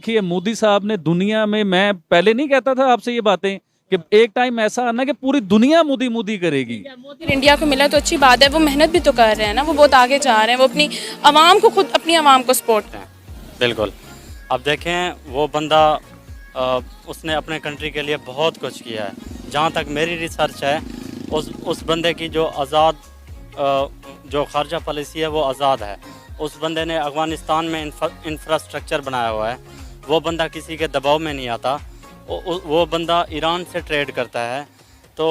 देखिए मोदी साहब ने दुनिया में, मैं पहले नहीं कहता था आपसे ये बातें कि एक टाइम ऐसा आना कि पूरी दुनिया मोदी मोदी करेगी। मोदी इंडिया को मिला तो अच्छी बात है, वो मेहनत भी तो कर रहे हैं ना, वो बहुत आगे जा रहे हैं, वो अपनी आवाम को खुद अपनी आवाम को सपोर्ट कर। बिल्कुल। अब देखें वो बंदा उसने अपने कंट्री के लिए बहुत कुछ किया है। जहाँ तक मेरी रिसर्च है उस बंदे की जो जो खारजा पॉलिसी है वो आज़ाद है। उस बंदे ने अफ़गानिस्तान में इंफ्रास्ट्रक्चर बनाया हुआ है। वो बंदा किसी के दबाव में नहीं आता। वो बंदा ईरान से ट्रेड करता है, तो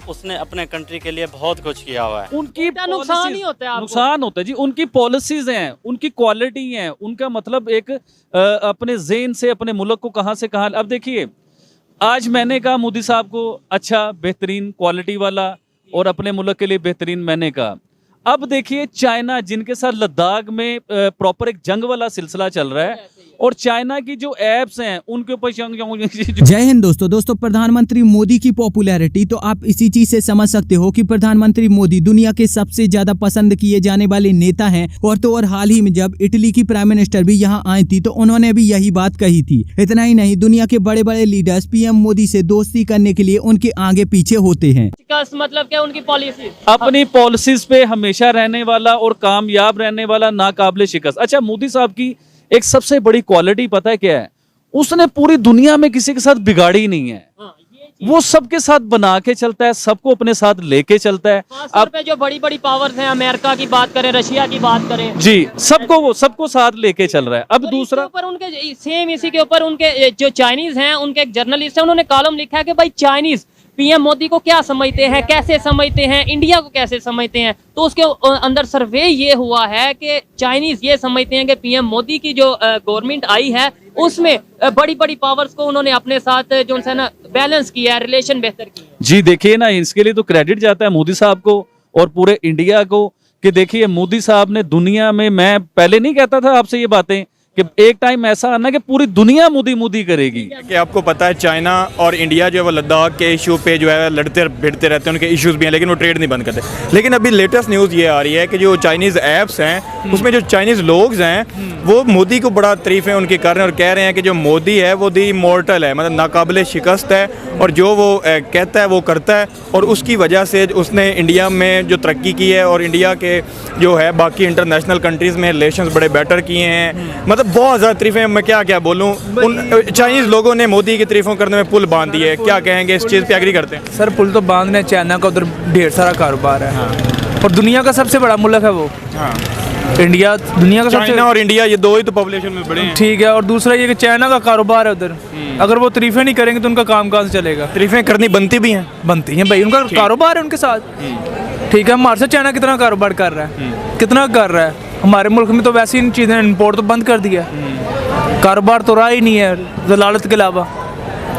उसने अपने कंट्री के लिए बहुत कुछ किया हुआ है। उनकी नुकसान ही होता है आपको। नुकसान होता है जी, उनकी पॉलिसीज हैं, उनकी क्वालिटी है, उनका मतलब एक अपने ज़हन से अपने मुल्क को कहां से कहां। अब देखिए आज मैंने कहा मोदी साहब को अच्छा बेहतरीन क्वालिटी वाला और अपने मुल्क के लिए बेहतरीन मैंने कहा। अब देखिए चाइना जिनके साथ लद्दाख में प्रॉपर एक जंग वाला सिलसिला चल रहा है और चाइना की जो एप्स हैं उनके ऊपर जय हिंद दोस्तों प्रधानमंत्री मोदी की पॉपुलैरिटी तो आप इसी चीज से समझ सकते हो कि प्रधानमंत्री मोदी दुनिया के सबसे ज्यादा पसंद किए जाने वाले नेता हैं। और हाल ही में जब इटली की प्राइम मिनिस्टर भी यहां आई थी तो उन्होंने भी यही बात कही थी। इतना ही नहीं, दुनिया के बड़े बड़े लीडर्स पीएम मोदी से दोस्ती करने के लिए उनके आगे पीछे होते हैं। मतलब क्या उनकी पॉलिसी, अपनी पॉलिसीज पे हमेशा रहने वाला और कामयाब रहने वाला, नाकाबिले शिकस्त। अच्छा मोदी साहब की एक सबसे बड़ी क्वालिटी पता है क्या है? उसने पूरी दुनिया में किसी के साथ बिगाड़ी नहीं है। वो सबके साथ बना के चलता है, सबको अपने साथ लेके चलता है। अब पे जो बड़ी बड़ी पावर्स हैं, अमेरिका की बात करें, रशिया की बात करें जी, सबको साथ लेके चल रहा है। अब दूसरा ऊपर उनके सेम इसी के ऊपर उनके जो चाइनीज हैं, उनके एक जर्नलिस्ट है, उन्होंने कॉलम लिखा है कि भाई चाइनीज पीएम मोदी को क्या समझते हैं, कैसे समझते हैं, इंडिया को कैसे समझते हैं। तो उसके अंदर सर्वे ये हुआ है कि चाइनीज ये समझते हैं कि पीएम मोदी की जो गवर्नमेंट आई है उसमें बड़ी बड़ी पावर्स को उन्होंने अपने साथ जो है ना बैलेंस किया है, रिलेशन बेहतर किया है। जी देखिए ना, इसके लिए तो क्रेडिट जाता है मोदी साहब को और पूरे इंडिया को कि देखिए मोदी साहब ने दुनिया में, मैं पहले नहीं कहता था आपसे ये बातें कि एक टाइम ऐसा आना कि पूरी दुनिया मोदी मोदी करेगी। कि आपको पता है चाइना और इंडिया जो है वो लद्दाख के इशू पे जो है लड़ते भिड़ते रहते हैं, उनके इश्यूज भी हैं लेकिन वो ट्रेड नहीं बंद करते। लेकिन अभी लेटेस्ट न्यूज़ ये आ रही है कि जो चाइनीज़ ऐप्स हैं उसमें जो चाइनीज़ लोग हैं वो मोदी को बड़ा तारीफ़ें उनकी कर रहे हैं और कह रहे हैं कि जो मोदी है वो दी इमॉर्टल है, मतलब नाकाबिले शिकस्त है और जो वो कहता है वो करता है। और उसकी वजह से उसने इंडिया में जो तरक्की की है और इंडिया के जो है बाकी इंटरनेशनल कंट्रीज़ में रिलेशंस बड़े बेटर किए हैं। मतलब बहुत ज़्यादा तारीफ़ें, मैं क्या बोलूँ। उन चाइनीज़ लोगों ने मोदी की तारीफ़ों करने में पुल बांध दिए। क्या कहेंगे इस चीज़ पे, एग्री करते हैं? सर पुल तो बांध रहे हैं, चाइना का उधर ढेर सारा कारोबार है। हाँ। और दुनिया का सबसे बड़ा मुल्क है वो। हाँ। इंडिया दुनिया का सबसे, चाइना और इंडिया ये दो ही तो पॉपुलेशन में बड़े हैं। ठीक है। और दूसरा ये कि चाइना का कारोबार है उधर, अगर वो तारीफ़ें नहीं करेंगे तो उनका काम कहाँ से चलेगा? तारीफ़ें करनी बनती भी हैं, बनती हैं भाई, उनका कारोबार है उनके साथ। ठीक है, हमारे साथ चाइना कितना कारोबार कर रहा है, कितना कर रहा है। हमारे मुल्क में तो वैसे इन चीज़ें इम्पोर्ट तो बंद कर दिया, कारोबार तो रहा ही नहीं है जलालत के अलावा।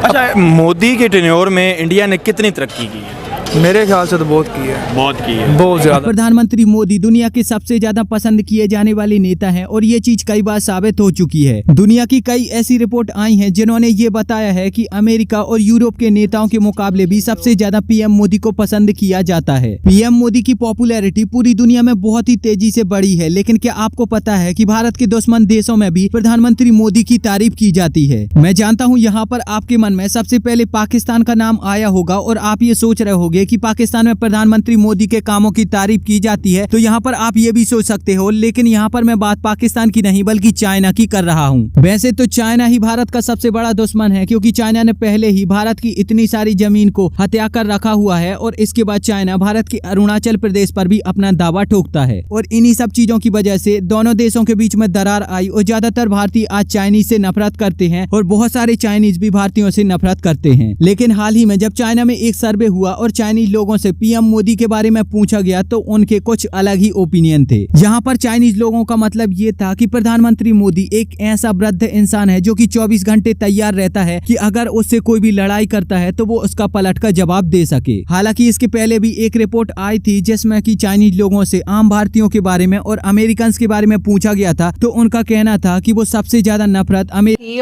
अच्छा, मोदी के टेन्योर में इंडिया ने कितनी तरक्की की है? मेरे ख्याल से तो बहुत की है, बहुत ज्यादा। प्रधानमंत्री मोदी दुनिया के सबसे ज्यादा पसंद किए जाने वाले नेता हैं और ये चीज कई बार साबित हो चुकी है। दुनिया की कई ऐसी रिपोर्ट आई हैं जिन्होंने ये बताया है कि अमेरिका और यूरोप के नेताओं के मुकाबले भी सबसे ज्यादा पीएम मोदी को पसंद किया जाता है। पीएम मोदी की पॉपुलैरिटी पूरी दुनिया में बहुत ही तेजी से बढ़ी है, लेकिन क्या आपको पता है कि भारत के दुश्मन देशों में भी प्रधानमंत्री मोदी की तारीफ की जाती है? मैं जानता हूँ यहाँ पर आपके मन में सबसे पहले पाकिस्तान का नाम आया होगा और आप ये सोच रहे होंगे कि पाकिस्तान में प्रधानमंत्री मोदी के कामों की तारीफ की जाती है, तो यहाँ पर आप ये भी सोच सकते हो। लेकिन यहाँ पर मैं बात पाकिस्तान की नहीं बल्कि चाइना की कर रहा हूँ। वैसे तो चाइना ही भारत का सबसे बड़ा दुश्मन है, क्योंकि चाइना ने पहले ही भारत की इतनी सारी जमीन को हत्या कर रखा हुआ है और इसके बाद चाइना भारत के अरुणाचल प्रदेश पर भी अपना दावा ठोकता है। और इन्हीं सब चीजों की वजह से दोनों देशों के बीच में दरार आई और ज्यादातर भारतीय आज चाइनीज से नफरत करते हैं और बहुत सारे चाइनीज भी भारतीयों से नफरत करते हैं। लेकिन हाल ही में जब चाइना में एक सर्वे हुआ और चाइनीज लोगों से पीएम मोदी के बारे में पूछा गया तो उनके कुछ अलग ही ओपिनियन थे। यहाँ पर चाइनीज लोगों का मतलब ये था कि प्रधानमंत्री मोदी एक ऐसा वृद्ध इंसान है जो कि 24 घंटे तैयार रहता है कि अगर उससे कोई भी लड़ाई करता है तो वो उसका पलट का जवाब दे सके। हालांकि इसके पहले भी एक रिपोर्ट आई थी जिसमें कि चाइनीज लोगों से आम भारतीयों के बारे में और अमेरिकन के बारे में पूछा गया था, तो उनका कहना था कि वो सबसे ज्यादा नफरत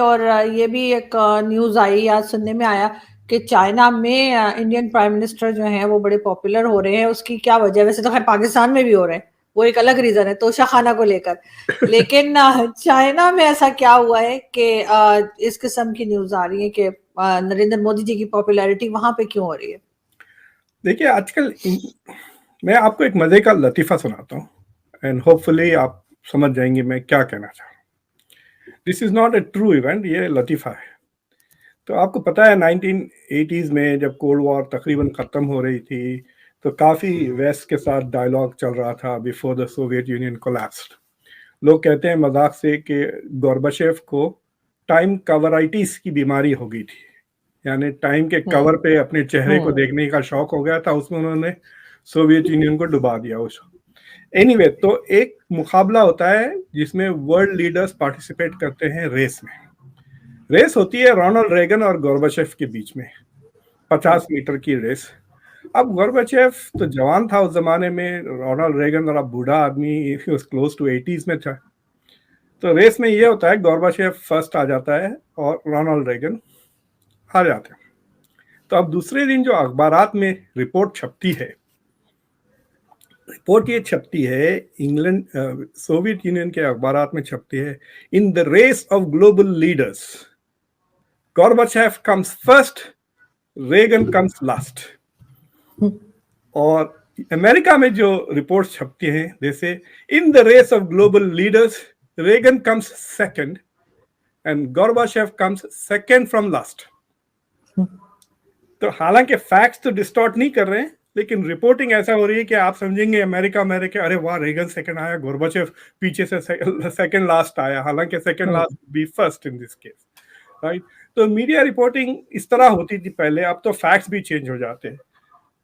और ये भी एक न्यूज आई, आज सुनने में आया कि चाइना में इंडियन प्राइम मिनिस्टर जो हैं वो बड़े पॉपुलर हो रहे हैं। उसकी क्या वजह? वैसे तो खैर पाकिस्तान में भी हो रहे हैं, वो एक अलग रीजन है तोशाखाना को लेकर। लेकिन चाइना में ऐसा क्या हुआ है कि इस किस्म की न्यूज आ रही है कि नरेंद्र मोदी जी की पॉपुलैरिटी वहां पे क्यों हो रही है? देखिए आजकल मैं आपको एक मजे का लतीफा सुनाता हूँ एंड होपफुली आप समझ जाएंगे मैं क्या कहना चाह रहा हूँ। This is not a true event, ये लतीफा है। तो आपको पता है 1980s में जब कोल्ड वॉर तकरीबन ख़त्म हो रही थी तो काफ़ी वेस्ट के साथ डायलॉग चल रहा था before the Soviet union collapsed. लोग कहते हैं मजाक से कि गोर्बाचेव को टाइम कवराइटिस की बीमारी हो गई थी, यानी टाइम के कवर पे अपने चेहरे को देखने का शौक हो गया था, उसमें उन्होंने सोवियत यूनियन को डुबा दिया उसको। एनीवे, तो एक मुकाबला होता है जिसमें वर्ल्ड लीडर्स पार्टिसिपेट करते हैं रेस में। रेस होती है रोनाल्ड रेगन और गोर्बाचेव के बीच में, 50 मीटर की रेस। अब गोर्बाचेव तो जवान था उस जमाने में, रोनाल्ड रेगन और अब बूढ़ा आदमी क्लोज टू 80s में था। तो रेस में ये होता है गोर्बाचेव फर्स्ट आ जाता है और रोनाल्ड रेगन हार जाते हैं। तो अब दूसरे दिन जो अखबारात में रिपोर्ट छपती है, रिपोर्ट ये छपती है इंग्लैंड सोवियत यूनियन के अखबारात में छपती है, in the race of global leaders Gorbachev comes first, Reagan comes last. और अमेरिका में जो रिपोर्ट छपती हैं जैसे in the race of global leaders Reagan comes second and Gorbachev comes second from last. तो हालांकि फैक्ट्स तो डिस्टॉर्ट नहीं कर रहे हैं, लेकिन रिपोर्टिंग ऐसा हो रही है कि आप समझेंगे अमेरिका में के अरे वाह रेगन सेकंड आया, गोर्बाचेव पीछे से सेकंड लास्ट आया, हालांकि second last be first in this case, right. तो मीडिया रिपोर्टिंग इस तरह होती थी पहले, अब तो फैक्ट्स भी चेंज हो जाते हैं।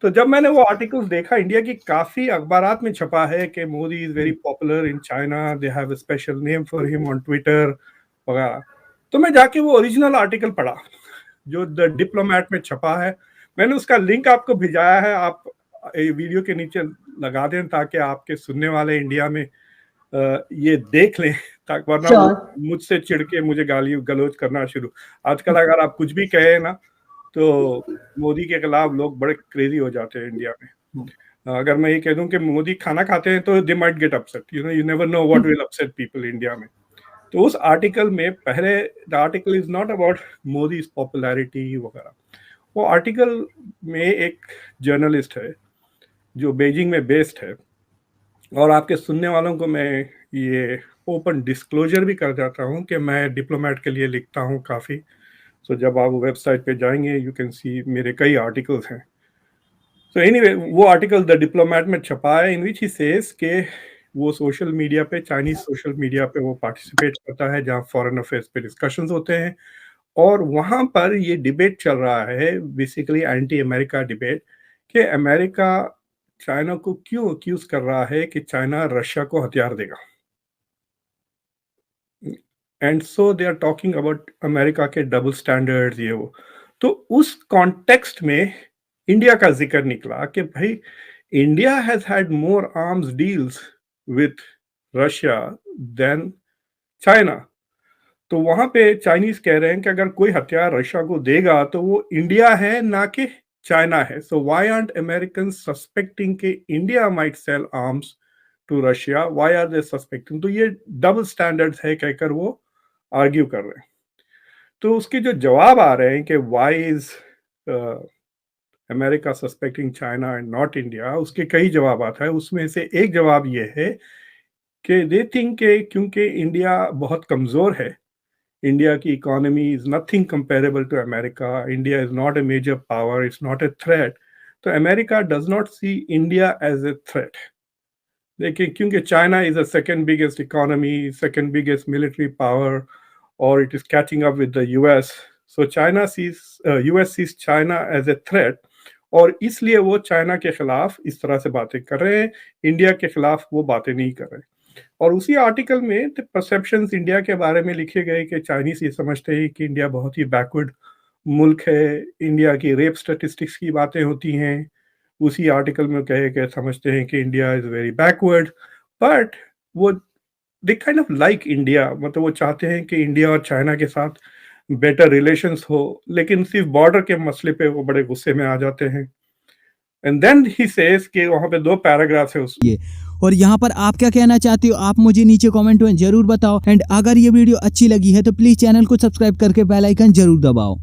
तो जब मैंने वो आर्टिकल्स देखा, इंडिया की काफी अखबारात में छपा है कि Modi is very popular in China, they have a special name for him on Twitter वगैरह, तो मैं जाके वो ओरिजिनल आर्टिकल पढ़ा जो द डिप्लोमेट में छपा है। मैंने उसका लिंक आपको भेजाया है, आप वीडियो के नीचे लगा दें ताकि आपके सुनने वाले इंडिया में ये देख लें, ताकि वरना मुझसे चिढ़ के मुझे गाली गलौज करना शुरू। आजकल अगर आप कुछ भी कहें ना तो मोदी के खिलाफ लोग बड़े क्रेजी हो जाते हैं इंडिया में। अगर मैं ये कह दूं कि मोदी खाना खाते हैं तो they might get upset, you never know what will upset people India में। तो उस आर्टिकल में पहले, the article is not about Modi's popularity वगैरह। वो आर्टिकल में एक जर्नलिस्ट है जो बीजिंग में बेस्ड है, और आपके सुनने वालों को मैं ये ओपन डिस्क्लोजर भी कर जाता हूँ कि मैं डिप्लोमेट के लिए लिखता हूँ काफ़ी। तो जब आप वेबसाइट पे जाएंगे यू कैन सी मेरे कई आर्टिकल्स हैं। तो एनीवे, वो आर्टिकल द डिप्लोमेट में छपा है इन विच ही सेज के वो सोशल मीडिया पे, चाइनीज सोशल मीडिया पे वो पार्टिसिपेट करता है जहाँ फॉरेन अफेयर्स पे डिस्कशंस होते हैं, और वहाँ पर ये डिबेट चल रहा है, बेसिकली एंटी अमेरिका डिबेट, कि अमेरिका चाइना को क्यों अक्यूज कर रहा है कि चाइना रशिया को हथियार देगा। And so they are talking about America के डबल स्टैंडर्ड्स, ये वो। तो उस कॉन्टेक्स्ट में इंडिया का जिक्र निकला कि भाई India has had more arms deals with Russia than China. तो वहां पे चाइनीज कह रहे हैं कि अगर कोई हथियार रशिया को देगा तो वो इंडिया है ना कि चाइना है। So why aren't Americans suspecting कि India might sell arms to Russia, why are they suspecting? तो ये डबल स्टैंडर्ड्स है कहकर वो आर्ग्यू कर रहे हैं। तो उसके जो जवाब आ रहे हैं कि why is America suspecting China and not India, उसके कई जवाब आता है। उसमें से एक जवाब ये है कि दे थिंक के क्योंकि इंडिया बहुत कमज़ोर है, इंडिया की economy is nothing comparable to America, India is not a major power, it's not a threat, तो America does not see India as a threat. देखिए, क्योंकि China is the second biggest economy, second biggest military power, और it is catching up with the US, so China sees US sees China as a threat, और इसलिए वो China के खिलाफ इस तरह से बातें कर रहे हैं, इंडिया के खिलाफ वो बातें नहीं कर रहे। और उसी आर्टिकल में परसेप्शंस इंडिया के बारे में लिखे गए कि चाइनीज ये समझते हैं कि इंडिया बहुत ही बैकवर्ड मुल्क है, इंडिया की रेप स्टैटिस्टिक्स की बातें होती हैं। उसी आर्टिकल में कहे कि समझते हैं कि India is very backward, but वो they kind of like India, मतलब वो चाहते हैं कि इंडिया और चाइना के साथ बेटर रिलेशंस हो, लेकिन सिर्फ बॉर्डर के मसले पे वो बड़े गुस्से में आ जाते हैं। एंड देन ही सेज कि वहां पे 2 पैराग्राफ्स है और यहाँ पर आप क्या कहना चाहते हो आप मुझे नीचे कमेंट में जरूर बताओ। एंड अगर ये वीडियो अच्छी लगी है तो प्लीज चैनल को सब्सक्राइब करके बेल आइकन जरूर दबाओ।